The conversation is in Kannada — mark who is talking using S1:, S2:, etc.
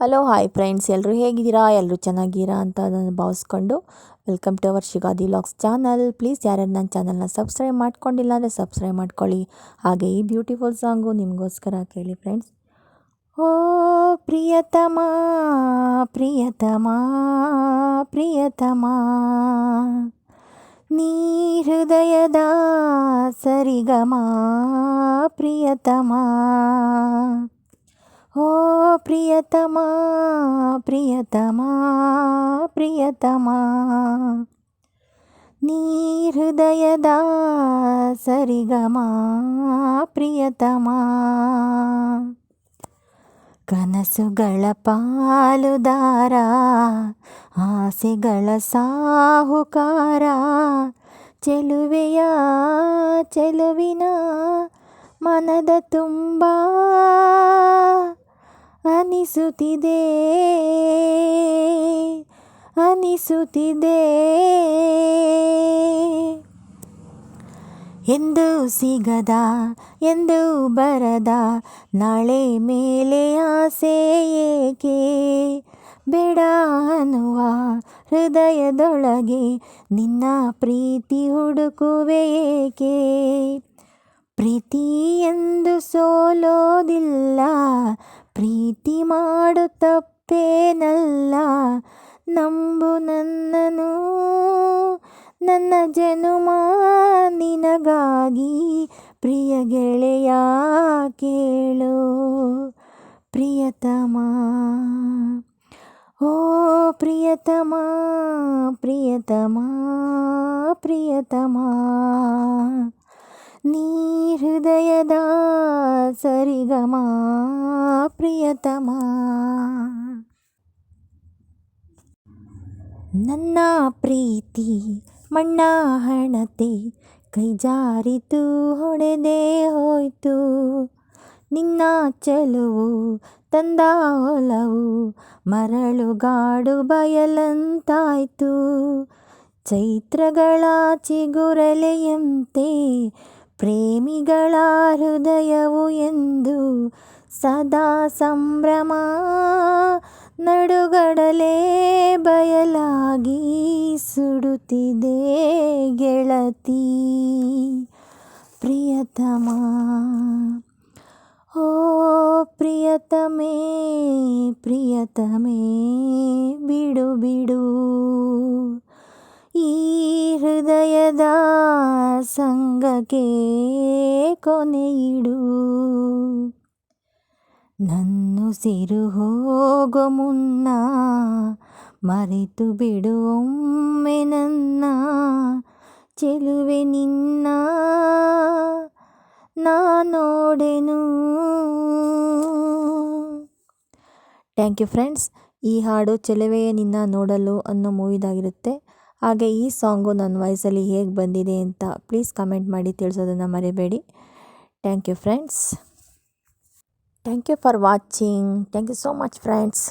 S1: ಹಲೋ ಹಾಯ್ ಫ್ರೆಂಡ್ಸ್, ಎಲ್ಲರೂ ಹೇಗಿದ್ದೀರಾ? ಎಲ್ಲರೂ ಚೆನ್ನಾಗಿದ್ದೀರಾ ಅಂತ ನಾನು ಭಾವಿಸ್ಕೊಂಡು welcome to our Shigadi vlogs channel. Please ಯಾರ್ಯಾರು ನನ್ನ ಚಾನಲ್ನ ಸಬ್ಸ್ಕ್ರೈಬ್ ಮಾಡ್ಕೊಂಡಿಲ್ಲ ಅಂದರೆ ಸಬ್ಸ್ಕ್ರೈಬ್ ಮಾಡ್ಕೊಳ್ಳಿ. ಹಾಗೆ ಈ ಬ್ಯೂಟಿಫುಲ್ ಸಾಂಗು ನಿಮಗೋಸ್ಕರ ಕೇಳಿ ಫ್ರೆಂಡ್ಸ್. ಓ ಪ್ರಿಯತಮ ಪ್ರಿಯತಮ ಪ್ರಿಯತಮ, ನೀ ಹೃದಯದ ಸರಿಗಮ ಪ್ರಿಯತಮ. ಓ ಪ್ರಿಯತಮ ಪ್ರಿಯತಮ ಪ್ರಿಯತಮ, ನೀ ಹೃದಯದ ಸರಿಗಮ ಪ್ರಿಯತಮ. ಕನಸುಗಳ ಪಾಲುದಾರ, ಆಸೆಗಳ ಸಾಹುಕಾರ, ಚೆಲುವೆಯ ಚೆಲುವಿನ ಮನದ ತುಂಬ ಅನಿಸುತ್ತಿದೆ ಅನಿಸುತ್ತಿದೆ. ಎಂದು ಸಿಗದ ಎಂದು ಬರದ ನಾಳೆ ಮೇಲೆ ಆಸೆ ಏಕೆ, ಬೇಡ ಅನ್ನುವ ಹೃದಯದೊಳಗೆ ನಿನ್ನ ಪ್ರೀತಿ ಹುಡುಕುವೆ ಏಕೆ. ಪ್ರೀತಿ ಎಂದು ಸೋಲೋದಿಲ್ಲ, ಪ್ರೀತಿ ಮಾಡು ತಪ್ಪೇನಲ್ಲ. ನಂಬು ನನ್ನನು, ನನ್ನ ಜನುಮ ನಿನಗಾಗಿ ಪ್ರಿಯ ಗೆಳೆಯ ಕೇಳು ಪ್ರಿಯತಮ. ಓ ಪ್ರಿಯತಮ ಪ್ರಿಯತಮ ಪ್ರಿಯತಮ, ನೀ ಹೃದಯದ ಸರಿಗಮ ಪ್ರಿಯತಮ. ನನ್ನ ಪ್ರೀತಿ ಮಣ್ಣ ಹಣತೆ, ಕೈ ಜಾರಿತು ಹೊಡೆದೇ ಹೋಯ್ತು. ನಿನ್ನ ಚೆಲುವು ತಂದ ಒಲವು ಮರಳುಗಾಡು ಬಯಲಂತಾಯ್ತು. ಚೈತ್ರಗಳ ಚಿಗುರಲೆಯಂತೆ ಪ್ರೇಮಿಗಳ ಹೃದಯವು ಎಂದು ಸದಾ ಸಂಭ್ರಮ. ನಡುಗಡಲೆ ಬಯಲಾಗಿ ಸುಡುತ್ತಿದೆ ಗೆಳತಿ ಪ್ರಿಯತಮ. ಓ ಪ್ರಿಯತಮೇ ಪ್ರಿಯತಮೇ, ಬಿಡು ಬಿಡು ಈ ಹೃದಯದ ಸಂಗಕ್ಕೆ ಕೊನೆಯಿಡು. ನನ್ನುಸಿರು ಹೋಗೋ ಮುನ್ನ ಮರೆತು ಬಿಡು ಒಮ್ಮೆ ನನ್ನ ಚೆಲುವೆ ನಿನ್ನ ನಾ ನೋಡೆನು. Thank you friends. ಈ ಹಾಡು ಚೆಲುವೆಯೇ ನಿನ್ನ ನೋಡಲು ಅನ್ನೋ ಮೂವಿದಾಗಿರುತ್ತೆ. ಹಾಗೆ ಈ ಸಾಂಗು ನನ್ನ ವಾಯ್ಸಲ್ಲಿ ಹೇಗೆ ಬಂದಿದೆ ಅಂತ ಪ್ಲೀಸ್ ಕಮೆಂಟ್ ಮಾಡಿ ತಿಳಿಸೋದನ್ನು ಮರಿಬೇಡಿ. Thank you friends. Thank you for watching. Thank you so much friends.